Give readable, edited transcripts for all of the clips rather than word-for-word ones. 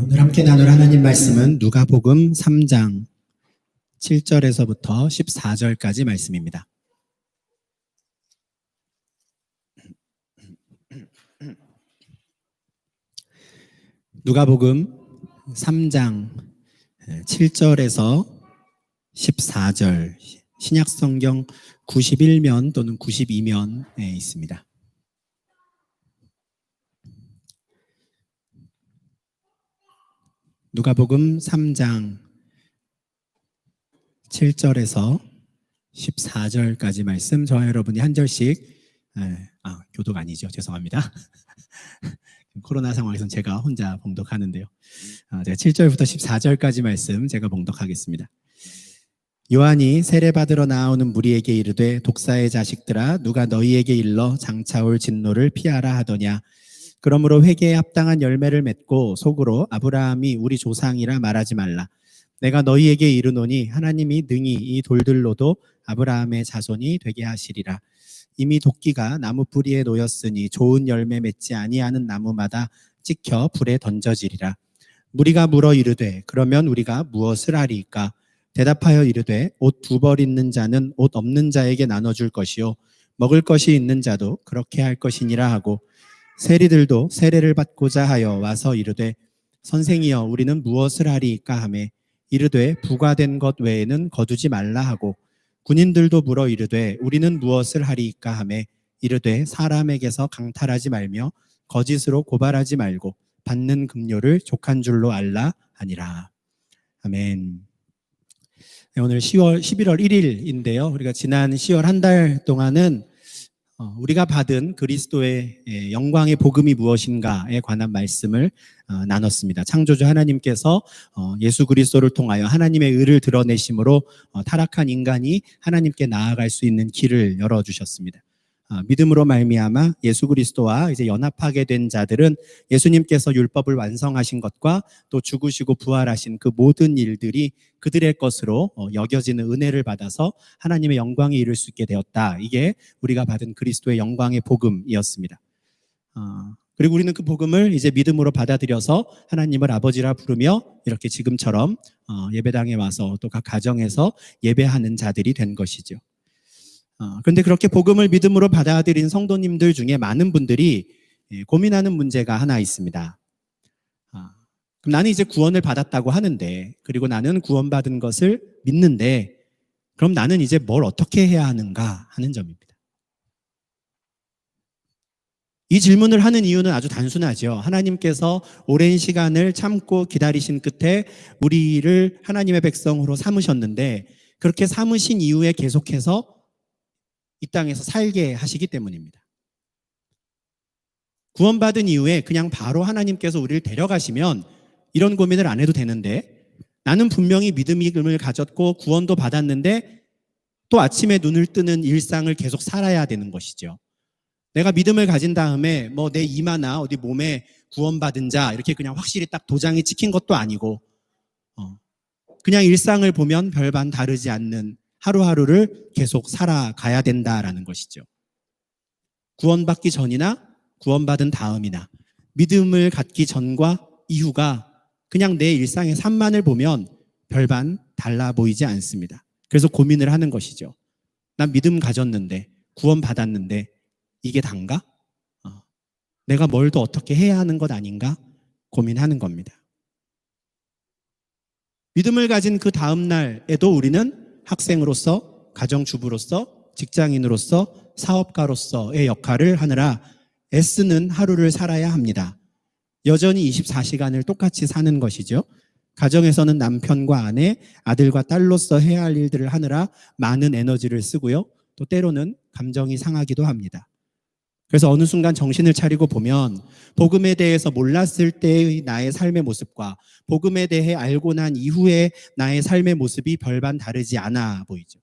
오늘 함께 나눌 하나님 말씀은 누가복음 3장 7절에서부터 14절까지 말씀입니다. 누가복음 3장 7절에서 14절, 신약성경 91면 또는 92면에 있습니다. 누가복음 3장 7절에서 14절까지 말씀, 저와 여러분이 한 절씩, 교독 아니죠. 죄송합니다. 코로나 상황에서는 제가 혼자 봉독하는데요. 제가 7절부터 14절까지 말씀 제가 봉독하겠습니다. 요한이 세례받으러 나오는 무리에게 이르되, 독사의 자식들아, 누가 너희에게 일러 장차올 진노를 피하라 하더냐. 그러므로 회개에 합당한 열매를 맺고 속으로 아브라함이 우리 조상이라 말하지 말라. 내가 너희에게 이르노니 하나님이 능히 이 돌들로도 아브라함의 자손이 되게 하시리라. 이미 도끼가 나무 뿌리에 놓였으니 좋은 열매 맺지 아니하는 나무마다 찍혀 불에 던져지리라. 무리가 물어 이르되, 그러면 우리가 무엇을 하리이까? 대답하여 이르되, 옷 2벌 있는 자는 옷 없는 자에게 나눠줄 것이요 먹을 것이 있는 자도 그렇게 할 것이니라 하고, 세리들도 세례를 받고자 하여 와서 이르되, 선생이여, 우리는 무엇을 하리이까 하매, 이르되 부과된 것 외에는 거두지 말라 하고, 군인들도 물어 이르되, 우리는 무엇을 하리이까 하매, 이르되 사람에게서 강탈하지 말며 거짓으로 고발하지 말고 받는 급료를 족한 줄로 알라 하니라. 아멘. 오늘 11월 1일인데요. 우리가 지난 10월 한 달 동안은 우리가 받은 그리스도의 영광의 복음이 무엇인가에 관한 말씀을 나눴습니다. 창조주 하나님께서 예수 그리스도를 통하여 하나님의 의를 드러내심으로 타락한 인간이 하나님께 나아갈 수 있는 길을 열어주셨습니다. 믿음으로 말미암아 예수 그리스도와 이제 연합하게 된 자들은 예수님께서 율법을 완성하신 것과 또 죽으시고 부활하신 그 모든 일들이 그들의 것으로 여겨지는 은혜를 받아서 하나님의 영광에 이를 수 있게 되었다. 이게 우리가 받은 그리스도의 영광의 복음이었습니다. 그리고 우리는 그 복음을 이제 믿음으로 받아들여서 하나님을 아버지라 부르며 이렇게 지금처럼 예배당에 와서 또 각 가정에서 예배하는 자들이 된 것이죠. 그런데 그렇게 복음을 믿음으로 받아들인 성도님들 중에 많은 분들이 고민하는 문제가 하나 있습니다. 그럼 나는 이제 구원을 받았다고 하는데, 그리고 나는 구원받은 것을 믿는데, 그럼 나는 이제 뭘 어떻게 해야 하는가 하는 점입니다. 이 질문을 하는 이유는 아주 단순하죠. 하나님께서 오랜 시간을 참고 기다리신 끝에 우리를 하나님의 백성으로 삼으셨는데, 그렇게 삼으신 이후에 계속해서 이 땅에서 살게 하시기 때문입니다. 구원받은 이후에 그냥 바로 하나님께서 우리를 데려가시면 이런 고민을 안 해도 되는데, 나는 분명히 믿음을 가졌고 구원도 받았는데 또 아침에 눈을 뜨는 일상을 계속 살아야 되는 것이죠. 내가 믿음을 가진 다음에 내 이마나 어디 몸에 구원받은 자 이렇게 그냥 확실히 딱 도장이 찍힌 것도 아니고, 그냥 일상을 보면 별반 다르지 않는 하루하루를 계속 살아가야 된다라는 것이죠. 구원받기 전이나 구원받은 다음이나 믿음을 갖기 전과 이후가 그냥 내 일상의 삶만을 보면 별반 달라 보이지 않습니다. 그래서 고민을 하는 것이죠. 난 믿음 가졌는데, 구원받았는데 이게 단가? 내가 뭘 더 어떻게 해야 하는 것 아닌가? 고민하는 겁니다. 믿음을 가진 그 다음 날에도 우리는 학생으로서, 가정주부로서, 직장인으로서, 사업가로서의 역할을 하느라 애쓰는 하루를 살아야 합니다. 여전히 24시간을 똑같이 사는 것이죠. 가정에서는 남편과 아내, 아들과 딸로서 해야 할 일들을 하느라 많은 에너지를 쓰고요. 또 때로는 감정이 상하기도 합니다. 그래서 어느 순간 정신을 차리고 보면 복음에 대해서 몰랐을 때의 나의 삶의 모습과 복음에 대해 알고 난 이후의 나의 삶의 모습이 별반 다르지 않아 보이죠.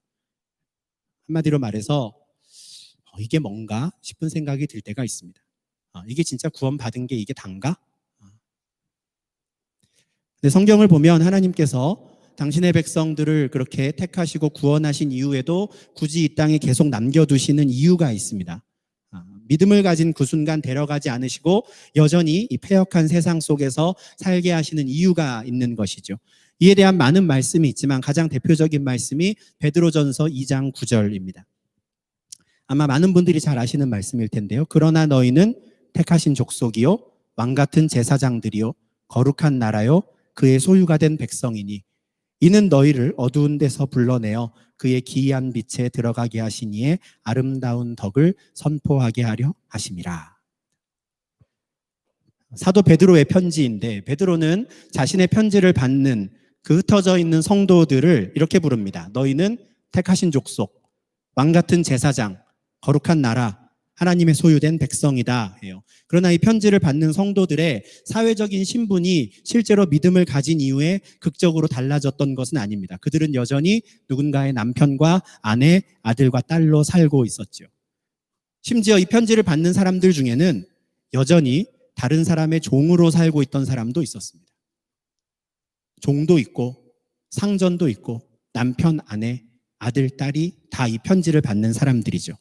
한마디로 말해서 이게 뭔가 싶은 생각이 들 때가 있습니다. 이게 진짜 구원받은 게 이게 단가? 근데 성경을 보면 하나님께서 당신의 백성들을 그렇게 택하시고 구원하신 이후에도 굳이 이 땅에 계속 남겨두시는 이유가 있습니다. 믿음을 가진 그 순간 데려가지 않으시고 여전히 이 패역한 세상 속에서 살게 하시는 이유가 있는 것이죠. 이에 대한 많은 말씀이 있지만 가장 대표적인 말씀이 베드로전서 2장 9절입니다. 아마 많은 분들이 잘 아시는 말씀일 텐데요. 그러나 너희는 택하신 족속이요 왕같은 제사장들이요 거룩한 나라요 그의 소유가 된 백성이니 이는 너희를 어두운 데서 불러내어 그의 기이한 빛에 들어가게 하시니에 아름다운 덕을 선포하게 하려 하심이라. 사도 베드로의 편지인데 베드로는 자신의 편지를 받는 그 흩어져 있는 성도들을 이렇게 부릅니다. 너희는 택하신 족속, 왕같은 제사장, 거룩한 나라, 하나님의 소유된 백성이다 해요. 그러나 이 편지를 받는 성도들의 사회적인 신분이 실제로 믿음을 가진 이후에 극적으로 달라졌던 것은 아닙니다. 그들은 여전히 누군가의 남편과 아내, 아들과 딸로 살고 있었죠. 심지어 이 편지를 받는 사람들 중에는 여전히 다른 사람의 종으로 살고 있던 사람도 있었습니다. 종도 있고 상전도 있고 남편, 아내, 아들, 딸이 다 이 편지를 받는 사람들이죠.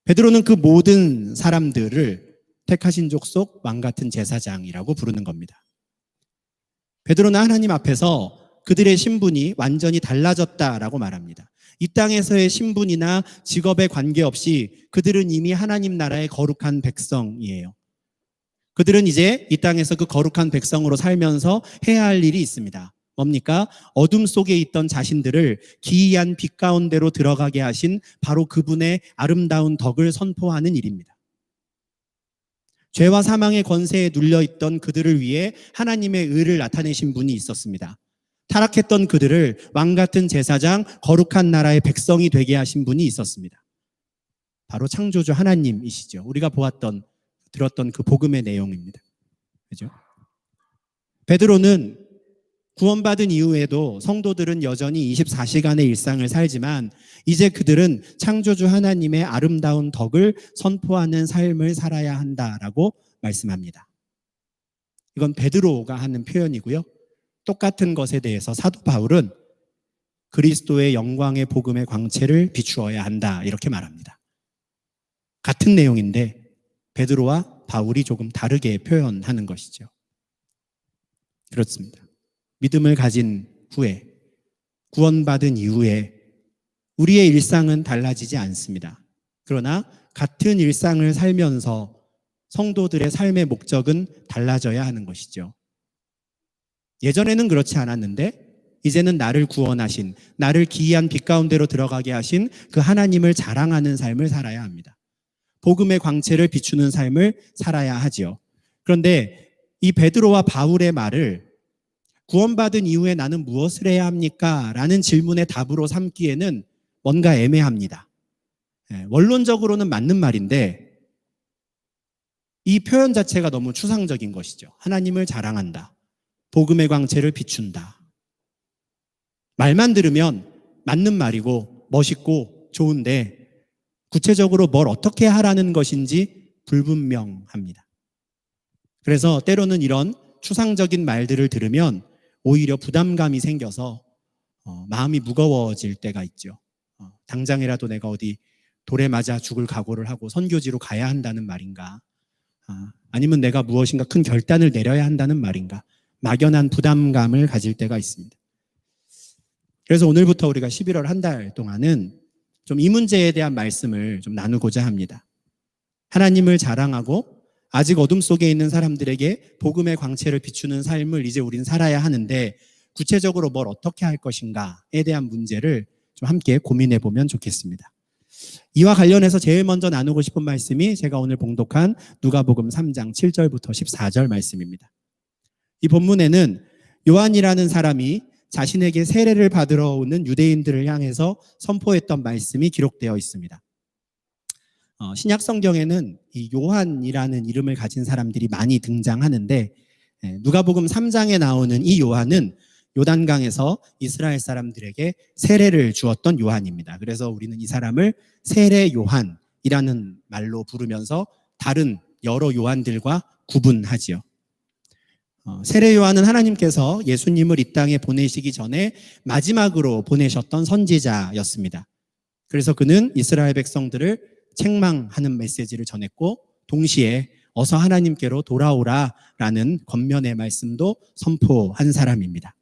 베드로는 그 모든 사람들을 택하신 족속 왕같은 제사장이라고 부르는 겁니다. 베드로는 하나님 앞에서 그들의 신분이 완전히 달라졌다라고 말합니다. 이 땅에서의 신분이나 직업에 관계없이 그들은 이미 하나님 나라의 거룩한 백성이에요. 그들은 이제 이 땅에서 그 거룩한 백성으로 살면서 해야 할 일이 있습니다. 뭡니까? 어둠 속에 있던 자신들을 기이한 빛 가운데로 들어가게 하신 바로 그분의 아름다운 덕을 선포하는 일입니다. 죄와 사망의 권세에 눌려있던 그들을 위해 하나님의 의를 나타내신 분이 있었습니다. 타락했던 그들을 왕같은 제사장, 거룩한 나라의 백성이 되게 하신 분이 있었습니다. 바로 창조주 하나님이시죠. 우리가 들었던 그 복음의 내용입니다. 그죠? 베드로는 구원받은 이후에도 성도들은 여전히 24시간의 일상을 살지만 이제 그들은 창조주 하나님의 아름다운 덕을 선포하는 삶을 살아야 한다라고 말씀합니다. 이건 베드로가 하는 표현이고요. 똑같은 것에 대해서 사도 바울은 그리스도의 영광의 복음의 광채를 비추어야 한다 이렇게 말합니다. 같은 내용인데 베드로와 바울이 조금 다르게 표현하는 것이죠. 그렇습니다. 믿음을 가진 후에, 구원받은 이후에 우리의 일상은 달라지지 않습니다. 그러나 같은 일상을 살면서 성도들의 삶의 목적은 달라져야 하는 것이죠. 예전에는 그렇지 않았는데 이제는 나를 구원하신, 나를 기이한 빛 가운데로 들어가게 하신 그 하나님을 자랑하는 삶을 살아야 합니다. 복음의 광채를 비추는 삶을 살아야 하지요. 그런데 이 베드로와 바울의 말을 구원받은 이후에 나는 무엇을 해야 합니까? 라는 질문의 답으로 삼기에는 뭔가 애매합니다. 원론적으로는 맞는 말인데 이 표현 자체가 너무 추상적인 것이죠. 하나님을 자랑한다. 복음의 광채를 비춘다. 말만 들으면 맞는 말이고 멋있고 좋은데 구체적으로 뭘 어떻게 하라는 것인지 불분명합니다. 그래서 때로는 이런 추상적인 말들을 들으면 오히려 부담감이 생겨서 마음이 무거워질 때가 있죠. 당장이라도 내가 어디 돌에 맞아 죽을 각오를 하고 선교지로 가야 한다는 말인가? 아니면 내가 무엇인가 큰 결단을 내려야 한다는 말인가? 막연한 부담감을 가질 때가 있습니다. 그래서 오늘부터 우리가 11월 한 달 동안은 좀 이 문제에 대한 말씀을 좀 나누고자 합니다. 하나님을 자랑하고 아직 어둠 속에 있는 사람들에게 복음의 광채를 비추는 삶을 이제 우린 살아야 하는데 구체적으로 뭘 어떻게 할 것인가에 대한 문제를 좀 함께 고민해 보면 좋겠습니다. 이와 관련해서 제일 먼저 나누고 싶은 말씀이 제가 오늘 봉독한 누가복음 3장 7절부터 14절 말씀입니다. 이 본문에는 요한이라는 사람이 자신에게 세례를 받으러 오는 유대인들을 향해서 선포했던 말씀이 기록되어 있습니다. 신약 성경에는 이 요한이라는 이름을 가진 사람들이 많이 등장하는데 누가복음 3장에 나오는 이 요한은 요단강에서 이스라엘 사람들에게 세례를 주었던 요한입니다. 그래서 우리는 이 사람을 세례 요한이라는 말로 부르면서 다른 여러 요한들과 구분하지요. 세례 요한은 하나님께서 예수님을 이 땅에 보내시기 전에 마지막으로 보내셨던 선지자였습니다. 그래서 그는 이스라엘 백성들을 책망하는 메시지를 전했고 동시에 어서 하나님께로 돌아오라라는 권면의 말씀도 선포한 사람입니다.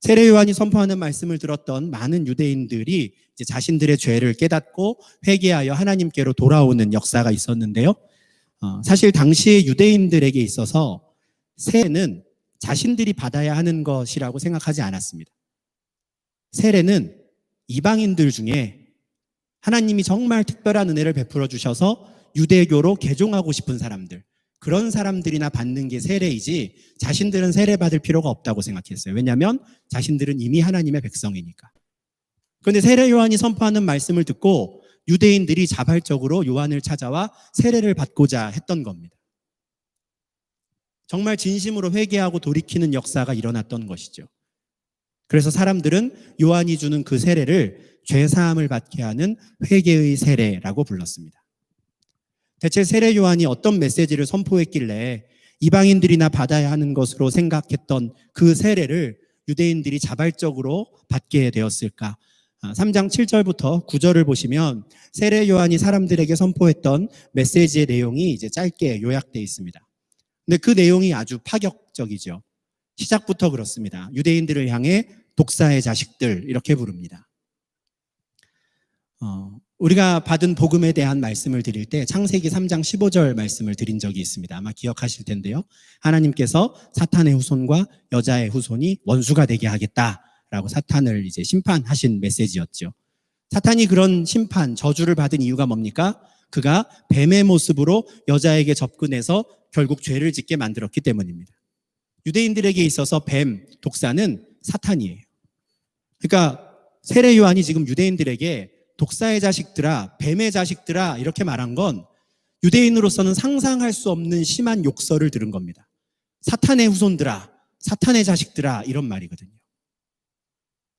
세례 요한이 선포하는 말씀을 들었던 많은 유대인들이 이제 자신들의 죄를 깨닫고 회개하여 하나님께로 돌아오는 역사가 있었는데요. 사실 당시의 유대인들에게 있어서 세례는 자신들이 받아야 하는 것이라고 생각하지 않았습니다. 세례는 이방인들 중에 하나님이 정말 특별한 은혜를 베풀어 주셔서 유대교로 개종하고 싶은 사람들, 그런 사람들이나 받는 게 세례이지 자신들은 세례 받을 필요가 없다고 생각했어요. 왜냐하면 자신들은 이미 하나님의 백성이니까. 그런데 세례 요한이 선포하는 말씀을 듣고 유대인들이 자발적으로 요한을 찾아와 세례를 받고자 했던 겁니다. 정말 진심으로 회개하고 돌이키는 역사가 일어났던 것이죠. 그래서 사람들은 요한이 주는 그 세례를 죄사함을 받게 하는 회개의 세례라고 불렀습니다. 대체 세례 요한이 어떤 메시지를 선포했길래 이방인들이나 받아야 하는 것으로 생각했던 그 세례를 유대인들이 자발적으로 받게 되었을까? 3장 7절부터 9절을 보시면 세례 요한이 사람들에게 선포했던 메시지의 내용이 이제 짧게 요약되어 있습니다. 근데 그 내용이 아주 파격적이죠. 시작부터 그렇습니다. 유대인들을 향해 독사의 자식들 이렇게 부릅니다. 우리가 받은 복음에 대한 말씀을 드릴 때 창세기 3장 15절 말씀을 드린 적이 있습니다. 아마 기억하실 텐데요. 하나님께서 사탄의 후손과 여자의 후손이 원수가 되게 하겠다라고 사탄을 이제 심판하신 메시지였죠. 사탄이 그런 심판, 저주를 받은 이유가 뭡니까? 그가 뱀의 모습으로 여자에게 접근해서 결국 죄를 짓게 만들었기 때문입니다. 유대인들에게 있어서 뱀, 독사는 사탄이에요. 그러니까 세례 요한이 지금 유대인들에게 독사의 자식들아, 뱀의 자식들아 이렇게 말한 건 유대인으로서는 상상할 수 없는 심한 욕설을 들은 겁니다. 사탄의 후손들아, 사탄의 자식들아 이런 말이거든요.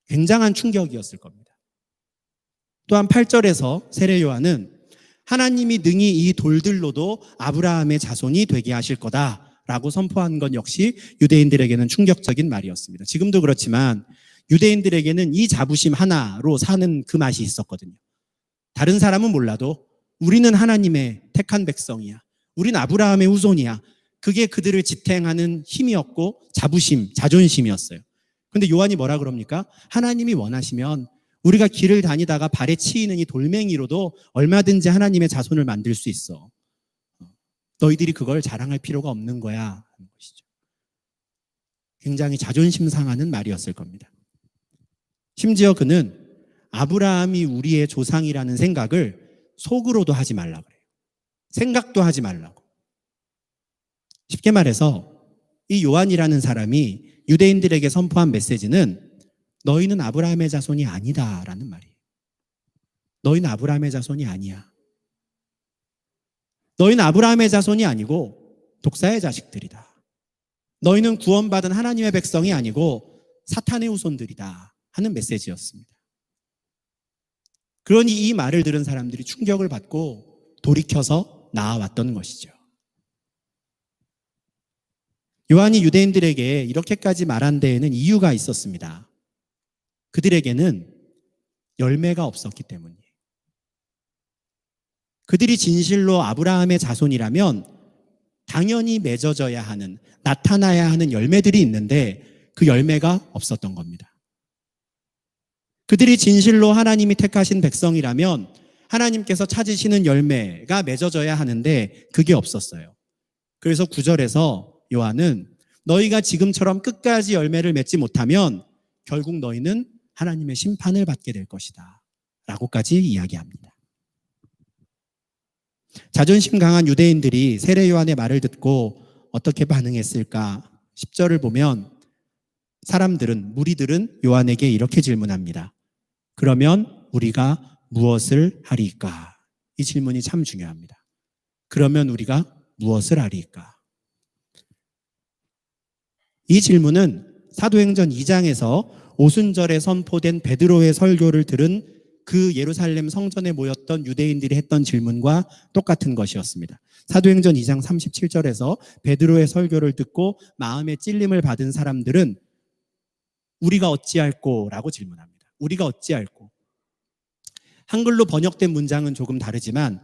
굉장한 충격이었을 겁니다. 또한 8절에서 세례 요한은 하나님이 능히 이 돌들로도 아브라함의 자손이 되게 하실 거다라고 선포한 건 역시 유대인들에게는 충격적인 말이었습니다. 지금도 그렇지만 유대인들에게는 이 자부심 하나로 사는 그 맛이 있었거든요. 다른 사람은 몰라도 우리는 하나님의 택한 백성이야. 우린 아브라함의 후손이야. 그게 그들을 지탱하는 힘이었고 자부심, 자존심이었어요. 그런데 요한이 뭐라 그럽니까? 하나님이 원하시면 우리가 길을 다니다가 발에 치이는 이 돌멩이로도 얼마든지 하나님의 자손을 만들 수 있어. 너희들이 그걸 자랑할 필요가 없는 거야 하는 것이죠. 굉장히 자존심 상하는 말이었을 겁니다. 심지어 그는 아브라함이 우리의 조상이라는 생각을 속으로도 하지 말라 그래요. 생각도 하지 말라고. 쉽게 말해서 이 요한이라는 사람이 유대인들에게 선포한 메시지는 너희는 아브라함의 자손이 아니다라는 말이에요. 너희는 아브라함의 자손이 아니야. 너희는 아브라함의 자손이 아니고 독사의 자식들이다. 너희는 구원받은 하나님의 백성이 아니고 사탄의 후손들이다 하는 메시지였습니다. 그러니 이 말을 들은 사람들이 충격을 받고 돌이켜서 나아왔던 것이죠. 요한이 유대인들에게 이렇게까지 말한 데에는 이유가 있었습니다. 그들에게는 열매가 없었기 때문이에요. 그들이 진실로 아브라함의 자손이라면 당연히 맺어져야 하는, 나타나야 하는 열매들이 있는데 그 열매가 없었던 겁니다. 그들이 진실로 하나님이 택하신 백성이라면 하나님께서 찾으시는 열매가 맺어져야 하는데 그게 없었어요. 그래서 9절에서 요한은 너희가 지금처럼 끝까지 열매를 맺지 못하면 결국 너희는 하나님의 심판을 받게 될 것이다 라고까지 이야기합니다. 자존심 강한 유대인들이 세례 요한의 말을 듣고 어떻게 반응했을까? 10절을 보면 무리들은 요한에게 이렇게 질문합니다. 그러면 우리가 무엇을 하리까? 이 질문이 참 중요합니다. 그러면 우리가 무엇을 하리까? 이 질문은 사도행전 2장에서 오순절에 선포된 베드로의 설교를 들은 그 예루살렘 성전에 모였던 유대인들이 했던 질문과 똑같은 것이었습니다. 사도행전 2장 37절에서 베드로의 설교를 듣고 마음에 찔림을 받은 사람들은 우리가 어찌할꼬? 라고 질문합니다. 우리가 어찌할꼬? 한글로 번역된 문장은 조금 다르지만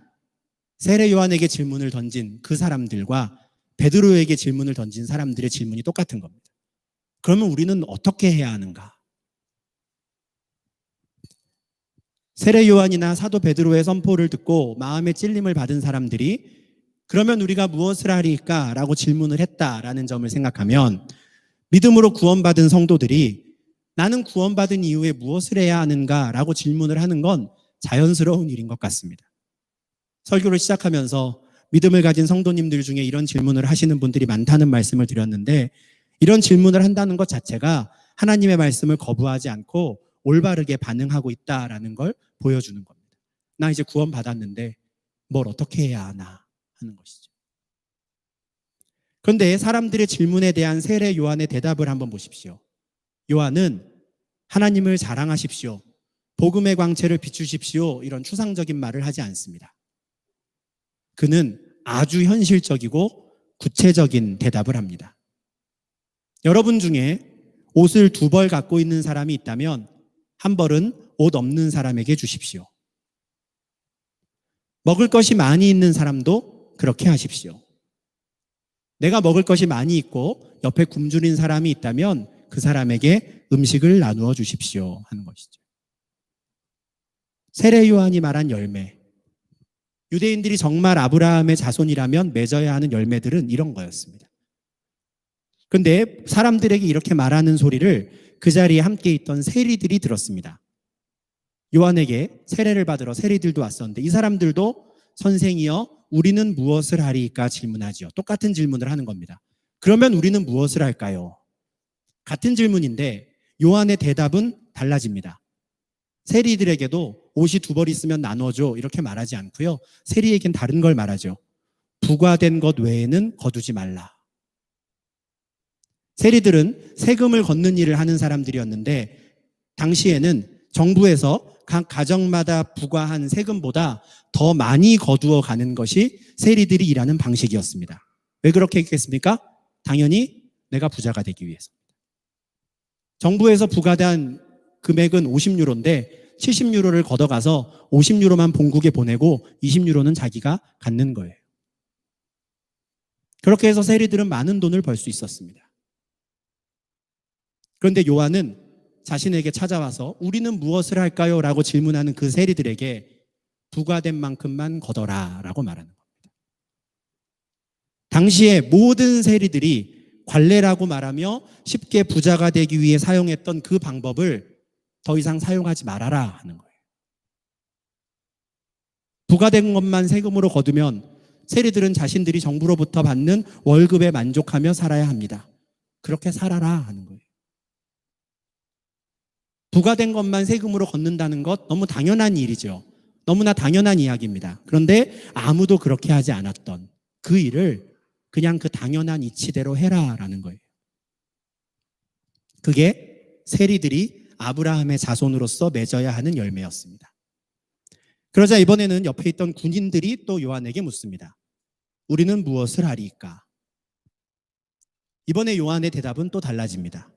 세례 요한에게 질문을 던진 그 사람들과 베드로에게 질문을 던진 사람들의 질문이 똑같은 겁니다. 그러면 우리는 어떻게 해야 하는가? 세례 요한이나 사도 베드로의 선포를 듣고 마음의 찔림을 받은 사람들이 그러면 우리가 무엇을 하리까? 라고 질문을 했다라는 점을 생각하면 믿음으로 구원받은 성도들이 나는 구원받은 이후에 무엇을 해야 하는가? 라고 질문을 하는 건 자연스러운 일인 것 같습니다. 설교를 시작하면서 믿음을 가진 성도님들 중에 이런 질문을 하시는 분들이 많다는 말씀을 드렸는데 이런 질문을 한다는 것 자체가 하나님의 말씀을 거부하지 않고 올바르게 반응하고 있다라는 걸 보여주는 겁니다. 나 이제 구원받았는데 뭘 어떻게 해야 하나 하는 것이죠. 그런데 사람들의 질문에 대한 세례 요한의 대답을 한번 보십시오. 요한은 하나님을 자랑하십시오. 복음의 광채를 비추십시오. 이런 추상적인 말을 하지 않습니다. 그는 아주 현실적이고 구체적인 대답을 합니다. 여러분 중에 옷을 2벌 갖고 있는 사람이 있다면 한 벌은 옷 없는 사람에게 주십시오. 먹을 것이 많이 있는 사람도 그렇게 하십시오. 내가 먹을 것이 많이 있고 옆에 굶주린 사람이 있다면 그 사람에게 음식을 나누어 주십시오 하는 것이죠. 세례 요한이 말한 열매, 유대인들이 정말 아브라함의 자손이라면 맺어야 하는 열매들은 이런 거였습니다. 그런데 사람들에게 이렇게 말하는 소리를 그 자리에 함께 있던 세리들이 들었습니다. 요한에게 세례를 받으러 세리들도 왔었는데 이 사람들도 선생이여 우리는 무엇을 하리까 질문하지요. 똑같은 질문을 하는 겁니다. 그러면 우리는 무엇을 할까요? 같은 질문인데 요한의 대답은 달라집니다. 세리들에게도 옷이 2벌 있으면 나눠줘 이렇게 말하지 않고요. 세리에겐 다른 걸 말하죠. 부과된 것 외에는 거두지 말라. 세리들은 세금을 걷는 일을 하는 사람들이었는데 당시에는 정부에서 각 가정마다 부과한 세금보다 더 많이 거두어 가는 것이 세리들이 일하는 방식이었습니다. 왜 그렇게 했겠습니까? 당연히 내가 부자가 되기 위해서입니다. 정부에서 부과된 금액은 50유로인데 70유로를 걷어가서 50유로만 본국에 보내고 20유로는 자기가 갖는 거예요. 그렇게 해서 세리들은 많은 돈을 벌 수 있었습니다. 그런데 요한은 자신에게 찾아와서 우리는 무엇을 할까요? 라고 질문하는 그 세리들에게 부과된 만큼만 걷어라 라고 말하는 겁니다. 당시에 모든 세리들이 관례라고 말하며 쉽게 부자가 되기 위해 사용했던 그 방법을 더 이상 사용하지 말아라 하는 거예요. 부과된 것만 세금으로 거두면 세리들은 자신들이 정부로부터 받는 월급에 만족하며 살아야 합니다. 그렇게 살아라 하는 거예요. 부과된 것만 세금으로 걷는다는 것 너무 당연한 일이죠. 너무나 당연한 이야기입니다. 그런데 아무도 그렇게 하지 않았던 그 일을 그냥 그 당연한 이치대로 해라라는 거예요. 그게 세리들이 아브라함의 자손으로서 맺어야 하는 열매였습니다. 그러자 이번에는 옆에 있던 군인들이 또 요한에게 묻습니다. 우리는 무엇을 하리까? 이번에 요한의 대답은 또 달라집니다.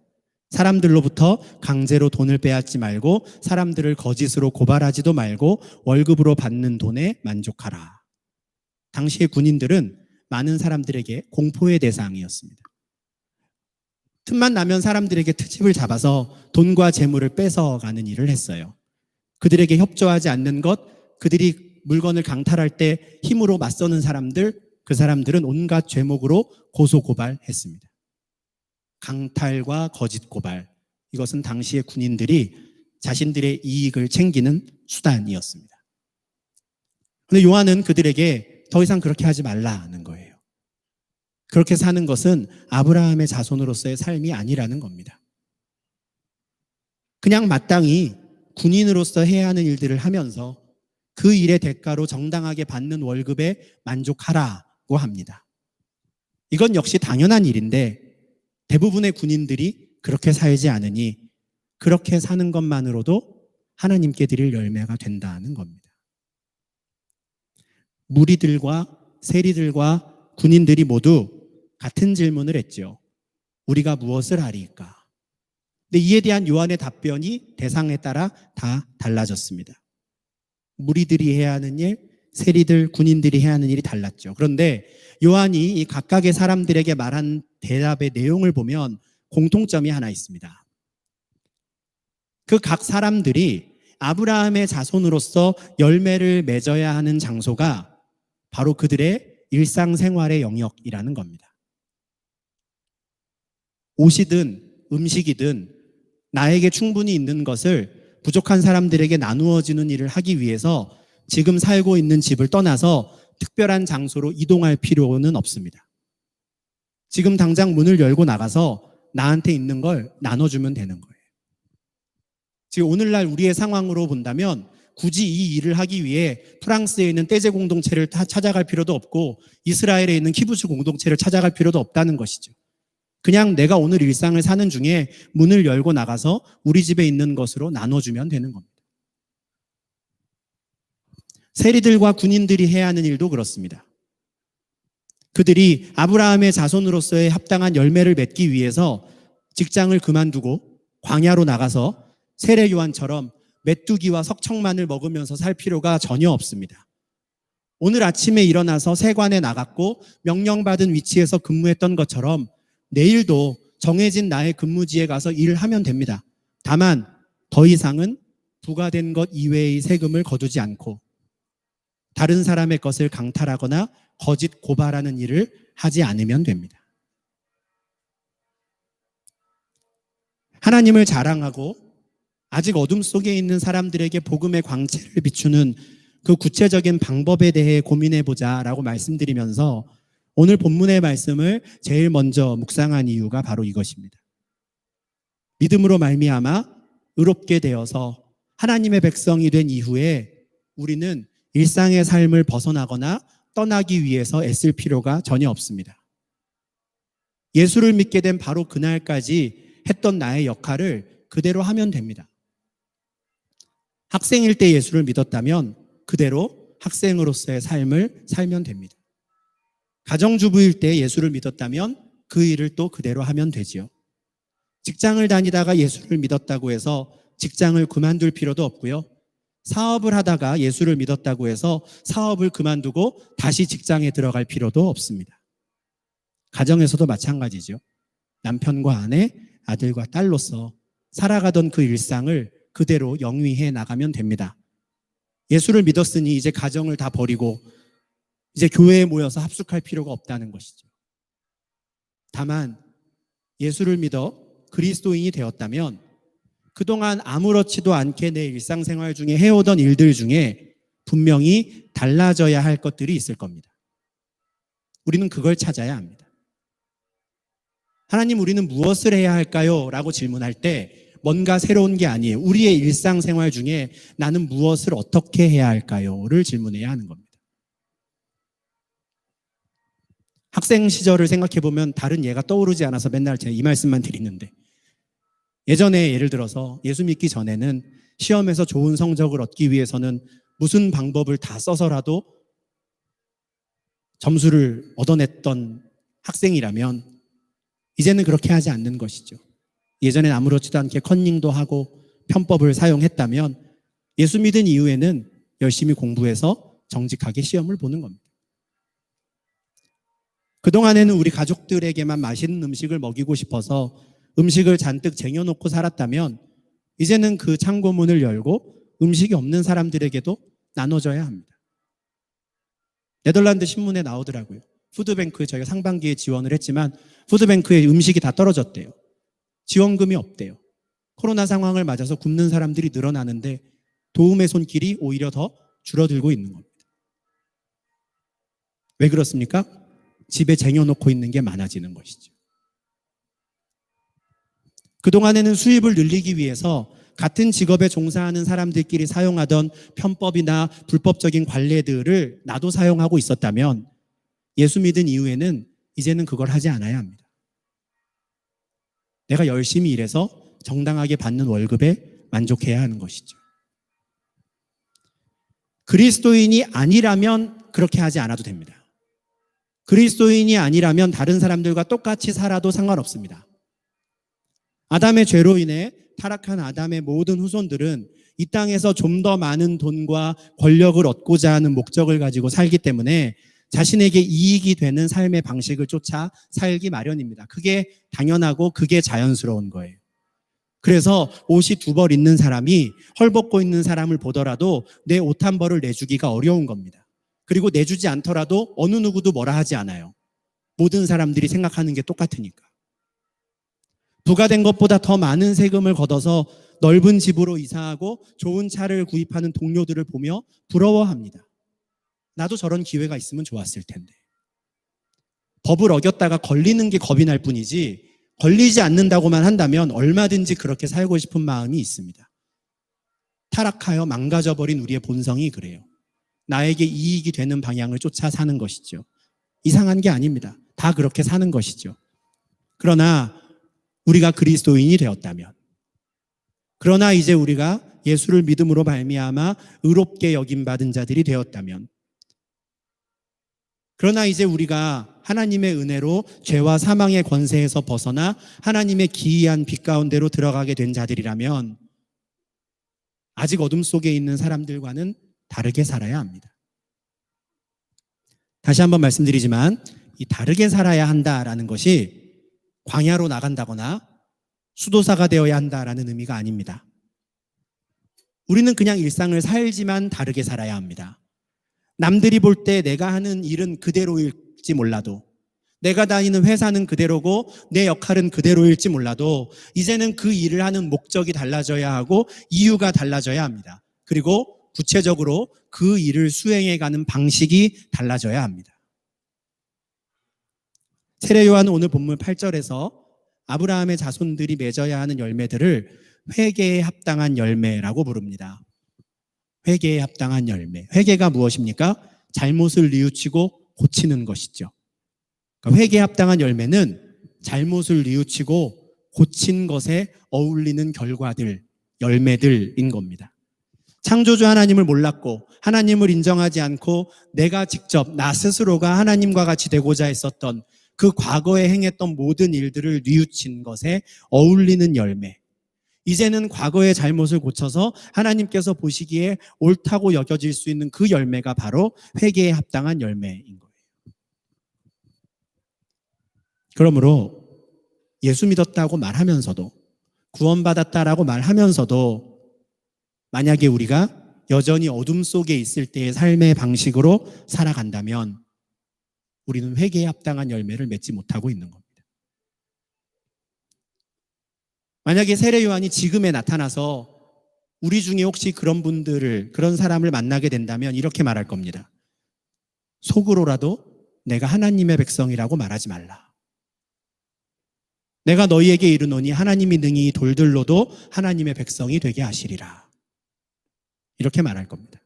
사람들로부터 강제로 돈을 빼앗지 말고 사람들을 거짓으로 고발하지도 말고 월급으로 받는 돈에 만족하라. 당시의 군인들은 많은 사람들에게 공포의 대상이었습니다. 틈만 나면 사람들에게 트집을 잡아서 돈과 재물을 뺏어가는 일을 했어요. 그들에게 협조하지 않는 것, 그들이 물건을 강탈할 때 힘으로 맞서는 사람들, 그 사람들은 온갖 죄목으로 고소고발했습니다. 강탈과 거짓 고발, 이것은 당시의 군인들이 자신들의 이익을 챙기는 수단이었습니다. 그런데 요한은 그들에게 더 이상 그렇게 하지 말라는 거예요. 그렇게 사는 것은 아브라함의 자손으로서의 삶이 아니라는 겁니다. 그냥 마땅히 군인으로서 해야 하는 일들을 하면서 그 일의 대가로 정당하게 받는 월급에 만족하라고 합니다. 이건 역시 당연한 일인데 대부분의 군인들이 그렇게 살지 않으니 그렇게 사는 것만으로도 하나님께 드릴 열매가 된다는 겁니다. 무리들과 세리들과 군인들이 모두 같은 질문을 했죠. 우리가 무엇을 하리까? 근데 이에 대한 요한의 답변이 대상에 따라 다 달라졌습니다. 무리들이 해야 하는 일, 세리들, 군인들이 해야 하는 일이 달랐죠. 그런데 요한이 이 각각의 사람들에게 말한 대답의 내용을 보면 공통점이 하나 있습니다. 그 각 사람들이 아브라함의 자손으로서 열매를 맺어야 하는 장소가 바로 그들의 일상생활의 영역이라는 겁니다. 옷이든 음식이든 나에게 충분히 있는 것을 부족한 사람들에게 나누어주는 일을 하기 위해서 지금 살고 있는 집을 떠나서 특별한 장소로 이동할 필요는 없습니다. 지금 당장 문을 열고 나가서 나한테 있는 걸 나눠주면 되는 거예요. 지금 오늘날 우리의 상황으로 본다면 굳이 이 일을 하기 위해 프랑스에 있는 떼제 공동체를 찾아갈 필요도 없고 이스라엘에 있는 키부츠 공동체를 찾아갈 필요도 없다는 것이죠. 그냥 내가 오늘 일상을 사는 중에 문을 열고 나가서 우리 집에 있는 것으로 나눠주면 되는 겁니다. 세리들과 군인들이 해야 하는 일도 그렇습니다. 그들이 아브라함의 자손으로서의 합당한 열매를 맺기 위해서 직장을 그만두고 광야로 나가서 세례 요한처럼 메뚜기와 석청만을 먹으면서 살 필요가 전혀 없습니다. 오늘 아침에 일어나서 세관에 나갔고 명령받은 위치에서 근무했던 것처럼 내일도 정해진 나의 근무지에 가서 일을 하면 됩니다. 다만 더 이상은 부과된 것 이외의 세금을 거두지 않고 다른 사람의 것을 강탈하거나 거짓 고발하는 일을 하지 않으면 됩니다. 하나님을 자랑하고 아직 어둠 속에 있는 사람들에게 복음의 광채를 비추는 그 구체적인 방법에 대해 고민해보자라고 말씀드리면서 오늘 본문의 말씀을 제일 먼저 묵상한 이유가 바로 이것입니다. 믿음으로 말미암아 의롭게 되어서 하나님의 백성이 된 이후에 우리는 일상의 삶을 벗어나거나 떠나기 위해서 애쓸 필요가 전혀 없습니다. 예수를 믿게 된 바로 그날까지 했던 나의 역할을 그대로 하면 됩니다. 학생일 때 예수를 믿었다면 그대로 학생으로서의 삶을 살면 됩니다. 가정주부일 때 예수를 믿었다면 그 일을 또 그대로 하면 되지요. 직장을 다니다가 예수를 믿었다고 해서 직장을 그만둘 필요도 없고요. 사업을 하다가 예수를 믿었다고 해서 사업을 그만두고 다시 직장에 들어갈 필요도 없습니다. 가정에서도 마찬가지죠. 남편과 아내, 아들과 딸로서 살아가던 그 일상을 그대로 영위해 나가면 됩니다. 예수를 믿었으니 이제 가정을 다 버리고 이제 교회에 모여서 합숙할 필요가 없다는 것이죠. 다만 예수를 믿어 그리스도인이 되었다면 그동안 아무렇지도 않게 내 일상생활 중에 해오던 일들 중에 분명히 달라져야 할 것들이 있을 겁니다. 우리는 그걸 찾아야 합니다. 하나님, 우리는 무엇을 해야 할까요? 라고 질문할 때 뭔가 새로운 게 아니에요. 우리의 일상생활 중에 나는 무엇을 어떻게 해야 할까요? 를 질문해야 하는 겁니다. 학생 시절을 생각해보면 다른 예가 떠오르지 않아서 맨날 제가 이 말씀만 드리는데, 예전에 예를 들어서 예수 믿기 전에는 시험에서 좋은 성적을 얻기 위해서는 무슨 방법을 다 써서라도 점수를 얻어냈던 학생이라면 이제는 그렇게 하지 않는 것이죠. 예전엔 아무렇지도 않게 컨닝도 하고 편법을 사용했다면 예수 믿은 이후에는 열심히 공부해서 정직하게 시험을 보는 겁니다. 그동안에는 우리 가족들에게만 맛있는 음식을 먹이고 싶어서 음식을 잔뜩 쟁여놓고 살았다면 이제는 그 창고문을 열고 음식이 없는 사람들에게도 나눠줘야 합니다. 네덜란드 신문에 나오더라고요. 푸드뱅크에 저희가 상반기에 지원을 했지만 푸드뱅크에 음식이 다 떨어졌대요. 지원금이 없대요. 코로나 상황을 맞아서 굶는 사람들이 늘어나는데 도움의 손길이 오히려 더 줄어들고 있는 겁니다. 왜 그렇습니까? 집에 쟁여놓고 있는 게 많아지는 것이죠. 그동안에는 수입을 늘리기 위해서 같은 직업에 종사하는 사람들끼리 사용하던 편법이나 불법적인 관례들을 나도 사용하고 있었다면 예수 믿은 이후에는 이제는 그걸 하지 않아야 합니다. 내가 열심히 일해서 정당하게 받는 월급에 만족해야 하는 것이죠. 그리스도인이 아니라면 그렇게 하지 않아도 됩니다. 그리스도인이 아니라면 다른 사람들과 똑같이 살아도 상관없습니다. 아담의 죄로 인해 타락한 아담의 모든 후손들은 이 땅에서 좀 더 많은 돈과 권력을 얻고자 하는 목적을 가지고 살기 때문에 자신에게 이익이 되는 삶의 방식을 쫓아 살기 마련입니다. 그게 당연하고 그게 자연스러운 거예요. 그래서 옷이 두 벌 있는 사람이 헐벗고 있는 사람을 보더라도 내 옷 한 벌을 내주기가 어려운 겁니다. 그리고 내주지 않더라도 어느 누구도 뭐라 하지 않아요. 모든 사람들이 생각하는 게 똑같으니까. 부가 된 것보다 더 많은 세금을 걷어서 넓은 집으로 이사하고 좋은 차를 구입하는 동료들을 보며 부러워합니다. 나도 저런 기회가 있으면 좋았을 텐데. 법을 어겼다가 걸리는 게 겁이 날 뿐이지 걸리지 않는다고만 한다면 얼마든지 그렇게 살고 싶은 마음이 있습니다. 타락하여 망가져버린 우리의 본성이 그래요. 나에게 이익이 되는 방향을 쫓아 사는 것이죠. 이상한 게 아닙니다. 다 그렇게 사는 것이죠. 그러나 우리가 그리스도인이 되었다면, 그러나 이제 우리가 예수를 믿음으로 말미암아 의롭게 여김받은 자들이 되었다면, 그러나 이제 우리가 하나님의 은혜로 죄와 사망의 권세에서 벗어나 하나님의 기이한 빛 가운데로 들어가게 된 자들이라면 아직 어둠 속에 있는 사람들과는 다르게 살아야 합니다. 다시 한번 말씀드리지만 이 다르게 살아야 한다라는 것이 광야로 나간다거나 수도사가 되어야 한다라는 의미가 아닙니다. 우리는 그냥 일상을 살지만 다르게 살아야 합니다. 남들이 볼 때 내가 하는 일은 그대로일지 몰라도, 내가 다니는 회사는 그대로고 내 역할은 그대로일지 몰라도 이제는 그 일을 하는 목적이 달라져야 하고 이유가 달라져야 합니다. 그리고 구체적으로 그 일을 수행해가는 방식이 달라져야 합니다. 세례요한은 오늘 본문 8절에서 아브라함의 자손들이 맺어야 하는 열매들을 회개에 합당한 열매라고 부릅니다. 회개에 합당한 열매. 회개가 무엇입니까? 잘못을 뉘우치고 고치는 것이죠. 그러니까 회개에 합당한 열매는 잘못을 뉘우치고 고친 것에 어울리는 결과들, 열매들인 겁니다. 창조주 하나님을 몰랐고 하나님을 인정하지 않고 내가 직접 나 스스로가 하나님과 같이 되고자 했었던 그 과거에 행했던 모든 일들을 뉘우친 것에 어울리는 열매. 이제는 과거의 잘못을 고쳐서 하나님께서 보시기에 옳다고 여겨질 수 있는 그 열매가 바로 회개에 합당한 열매인 거예요. 그러므로 예수 믿었다고 말하면서도, 구원받았다라고 말하면서도 만약에 우리가 여전히 어둠 속에 있을 때의 삶의 방식으로 살아간다면 우리는 회개에 합당한 열매를 맺지 못하고 있는 겁니다. 만약에 세례 요한이 지금에 나타나서 우리 중에 혹시 그런 사람을 만나게 된다면 이렇게 말할 겁니다. 속으로라도 내가 하나님의 백성이라고 말하지 말라. 내가 너희에게 이르노니 하나님이 능히 돌들로도 하나님의 백성이 되게 하시리라. 이렇게 말할 겁니다.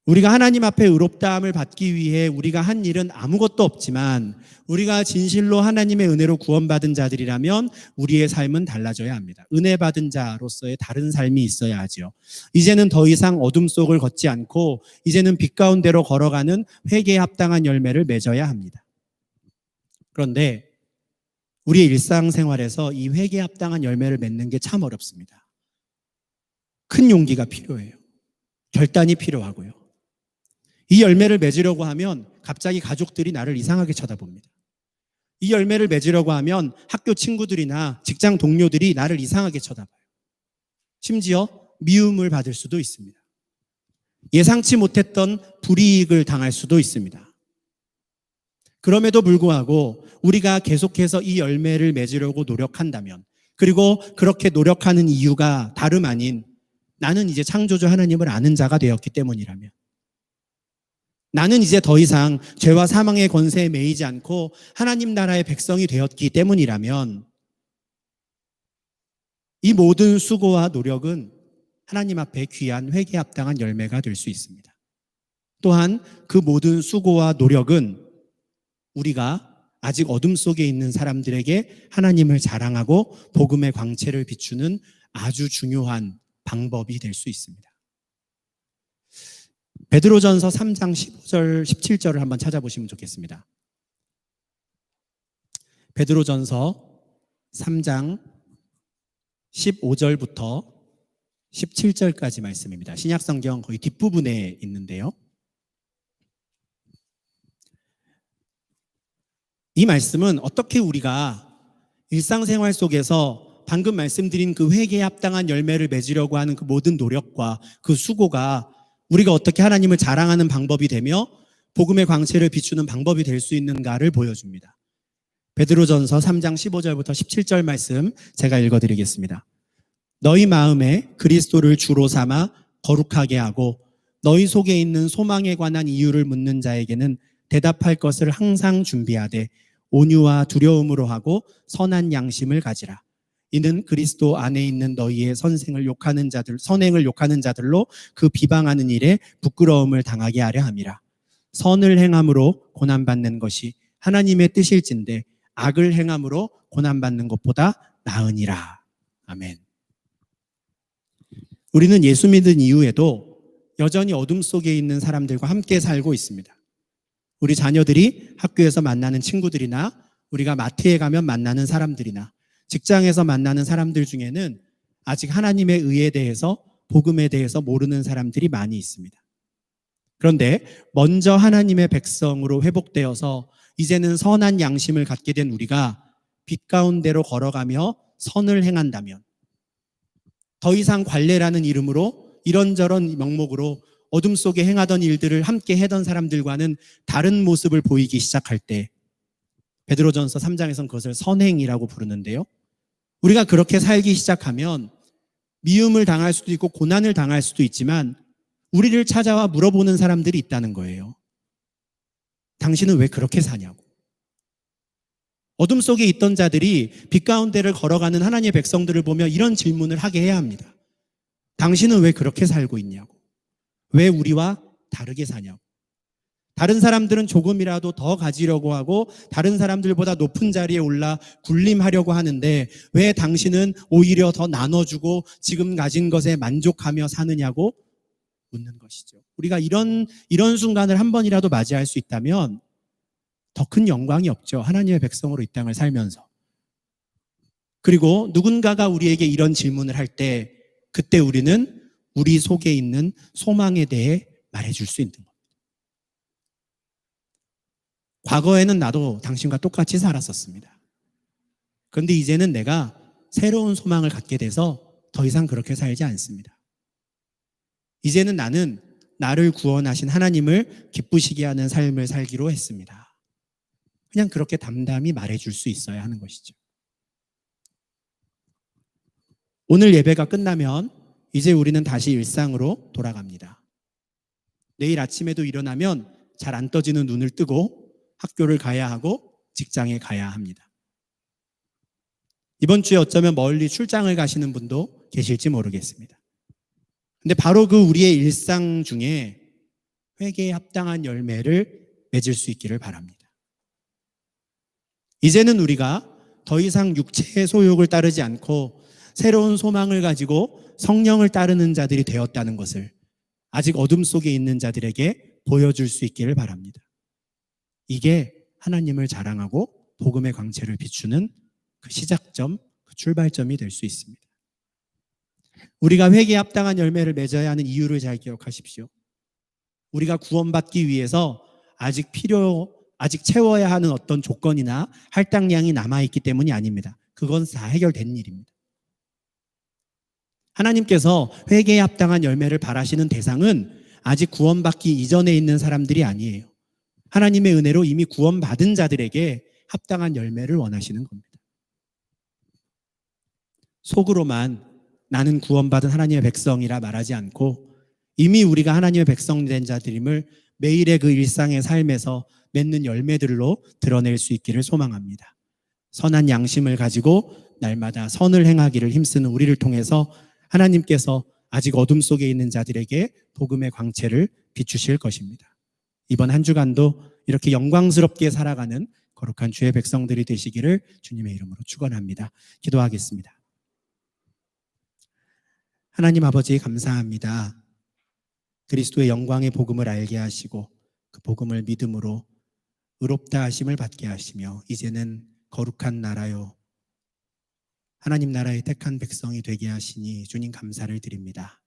우리가 하나님 앞에 의롭다함을 받기 위해 우리가 한 일은 아무것도 없지만 우리가 진실로 하나님의 은혜로 구원받은 자들이라면 우리의 삶은 달라져야 합니다. 은혜 받은 자로서의 다른 삶이 있어야 하죠. 이제는 더 이상 어둠 속을 걷지 않고 이제는 빛 가운데로 걸어가는 회개에 합당한 열매를 맺어야 합니다. 그런데 우리의 일상생활에서 이 회개에 합당한 열매를 맺는 게 참 어렵습니다. 큰 용기가 필요해요. 결단이 필요하고요. 이 열매를 맺으려고 하면 갑자기 가족들이 나를 이상하게 쳐다봅니다. 이 열매를 맺으려고 하면 학교 친구들이나 직장 동료들이 나를 이상하게 쳐다봐요. 심지어 미움을 받을 수도 있습니다. 예상치 못했던 불이익을 당할 수도 있습니다. 그럼에도 불구하고 우리가 계속해서 이 열매를 맺으려고 노력한다면, 그리고 그렇게 노력하는 이유가 다름 아닌 나는 이제 창조주 하나님을 아는 자가 되었기 때문이라면, 나는 이제 더 이상 죄와 사망의 권세에 매이지 않고 하나님 나라의 백성이 되었기 때문이라면 이 모든 수고와 노력은 하나님 앞에 귀한 회개에 합당한 열매가 될 수 있습니다. 또한 그 모든 수고와 노력은 우리가 아직 어둠 속에 있는 사람들에게 하나님을 자랑하고 복음의 광채를 비추는 아주 중요한 방법이 될 수 있습니다. 베드로전서 3장 15절, 17절을 한번 찾아보시면 좋겠습니다. 베드로전서 3장 15절부터 17절까지 말씀입니다. 신약성경 거의 뒷부분에 있는데요. 이 말씀은 어떻게 우리가 일상생활 속에서 방금 말씀드린 그 회개에 합당한 열매를 맺으려고 하는 그 모든 노력과 그 수고가 우리가 어떻게 하나님을 자랑하는 방법이 되며 복음의 광채를 비추는 방법이 될 수 있는가를 보여줍니다. 베드로전서 3장 15절부터 17절 말씀 제가 읽어드리겠습니다. 너희 마음에 그리스도를 주로 삼아 거룩하게 하고 너희 속에 있는 소망에 관한 이유를 묻는 자에게는 대답할 것을 항상 준비하되 온유와 두려움으로 하고 선한 양심을 가지라. 이는 그리스도 안에 있는 너희의 선행을 욕하는 자들로 그 비방하는 일에 부끄러움을 당하게 하려 함이라. 선을 행함으로 고난받는 것이 하나님의 뜻일진데 악을 행함으로 고난받는 것보다 나으니라. 아멘. 우리는 예수 믿은 이후에도 여전히 어둠 속에 있는 사람들과 함께 살고 있습니다. 우리 자녀들이 학교에서 만나는 친구들이나 우리가 마트에 가면 만나는 사람들이나 직장에서 만나는 사람들 중에는 아직 하나님의 의에 대해서 복음에 대해서 모르는 사람들이 많이 있습니다. 그런데 먼저 하나님의 백성으로 회복되어서 이제는 선한 양심을 갖게 된 우리가 빛 가운데로 걸어가며 선을 행한다면 더 이상 관례라는 이름으로 이런저런 명목으로 어둠 속에 행하던 일들을 함께 하던 사람들과는 다른 모습을 보이기 시작할 때 베드로전서 3장에서는 그것을 선행이라고 부르는데요. 우리가 그렇게 살기 시작하면 미움을 당할 수도 있고 고난을 당할 수도 있지만 우리를 찾아와 물어보는 사람들이 있다는 거예요. 당신은 왜 그렇게 사냐고. 어둠 속에 있던 자들이 빛 가운데를 걸어가는 하나님의 백성들을 보며 이런 질문을 하게 해야 합니다. 당신은 왜 그렇게 살고 있냐고. 왜 우리와 다르게 사냐고. 다른 사람들은 조금이라도 더 가지려고 하고 다른 사람들보다 높은 자리에 올라 군림하려고 하는데 왜 당신은 오히려 더 나눠주고 지금 가진 것에 만족하며 사느냐고 묻는 것이죠. 우리가 이런 순간을 한 번이라도 맞이할 수 있다면 더 큰 영광이 없죠. 하나님의 백성으로 이 땅을 살면서. 그리고 누군가가 우리에게 이런 질문을 할 때 그때 우리는 우리 속에 있는 소망에 대해 말해줄 수 있는 겁니다. 과거에는 나도 당신과 똑같이 살았었습니다. 그런데 이제는 내가 새로운 소망을 갖게 돼서 더 이상 그렇게 살지 않습니다. 이제는 나는 나를 구원하신 하나님을 기쁘시게 하는 삶을 살기로 했습니다. 그냥 그렇게 담담히 말해줄 수 있어야 하는 것이죠. 오늘 예배가 끝나면 이제 우리는 다시 일상으로 돌아갑니다. 내일 아침에도 일어나면 잘 안 떠지는 눈을 뜨고 학교를 가야 하고 직장에 가야 합니다. 이번 주에 어쩌면 멀리 출장을 가시는 분도 계실지 모르겠습니다. 근데 바로 그 우리의 일상 중에 회개에 합당한 열매를 맺을 수 있기를 바랍니다. 이제는 우리가 더 이상 육체의 소욕을 따르지 않고 새로운 소망을 가지고 성령을 따르는 자들이 되었다는 것을 아직 어둠 속에 있는 자들에게 보여줄 수 있기를 바랍니다. 이게 하나님을 자랑하고 복음의 광채를 비추는 그 시작점, 그 출발점이 될 수 있습니다. 우리가 회개에 합당한 열매를 맺어야 하는 이유를 잘 기억하십시오. 우리가 구원받기 위해서 아직 채워야 하는 어떤 조건이나 할당량이 남아있기 때문이 아닙니다. 그건 다 해결된 일입니다. 하나님께서 회개에 합당한 열매를 바라시는 대상은 아직 구원받기 이전에 있는 사람들이 아니에요. 하나님의 은혜로 이미 구원받은 자들에게 합당한 열매를 원하시는 겁니다. 속으로만 나는 구원받은 하나님의 백성이라 말하지 않고 이미 우리가 하나님의 백성이 된 자들임을 매일의 그 일상의 삶에서 맺는 열매들로 드러낼 수 있기를 소망합니다. 선한 양심을 가지고 날마다 선을 행하기를 힘쓰는 우리를 통해서 하나님께서 아직 어둠 속에 있는 자들에게 복음의 광채를 비추실 것입니다. 이번 한 주간도 이렇게 영광스럽게 살아가는 거룩한 주의 백성들이 되시기를 주님의 이름으로 축원합니다. 기도하겠습니다. 하나님 아버지 감사합니다. 그리스도의 영광의 복음을 알게 하시고 그 복음을 믿음으로 의롭다 하심을 받게 하시며 이제는 거룩한 나라요 하나님 나라의 택한 백성이 되게 하시니 주님 감사를 드립니다.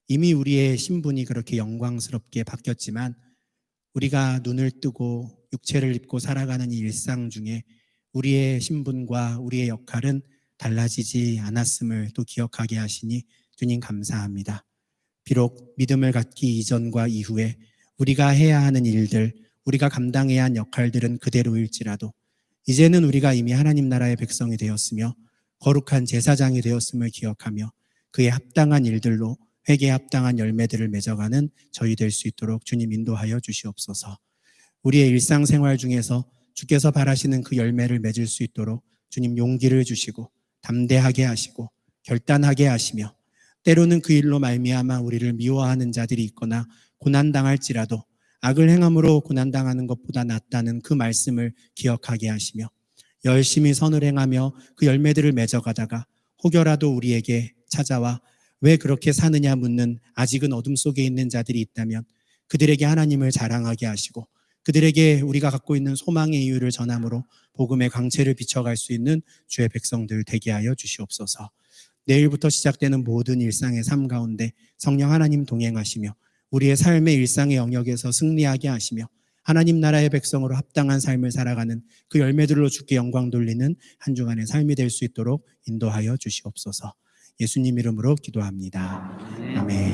이미 우리의 신분이 그렇게 영광스럽게 바뀌었지만 우리가 눈을 뜨고 육체를 입고 살아가는 이 일상 중에 우리의 신분과 우리의 역할은 달라지지 않았음을 또 기억하게 하시니 주님 감사합니다. 비록 믿음을 갖기 이전과 이후에 우리가 해야 하는 일들, 우리가 감당해야 한 역할들은 그대로일지라도 이제는 우리가 이미 하나님 나라의 백성이 되었으며 거룩한 제사장이 되었음을 기억하며 그에 합당한 일들로 회개에 합당한 열매들을 맺어가는 저희 될 수 있도록 주님 인도하여 주시옵소서. 우리의 일상생활 중에서 주께서 바라시는 그 열매를 맺을 수 있도록 주님 용기를 주시고 담대하게 하시고 결단하게 하시며 때로는 그 일로 말미암아 우리를 미워하는 자들이 있거나 고난당할지라도 악을 행함으로 고난당하는 것보다 낫다는 그 말씀을 기억하게 하시며 열심히 선을 행하며 그 열매들을 맺어가다가 혹여라도 우리에게 찾아와 왜 그렇게 사느냐 묻는 아직은 어둠 속에 있는 자들이 있다면 그들에게 하나님을 자랑하게 하시고 그들에게 우리가 갖고 있는 소망의 이유를 전함으로 복음의 광채를 비춰갈 수 있는 주의 백성들 되게 하여 주시옵소서. 내일부터 시작되는 모든 일상의 삶 가운데 성령 하나님 동행하시며 우리의 삶의 일상의 영역에서 승리하게 하시며 하나님 나라의 백성으로 합당한 삶을 살아가는 그 열매들로 주께 영광 돌리는 한 주간의 삶이 될 수 있도록 인도하여 주시옵소서. 예수님 이름으로 기도합니다. 아멘.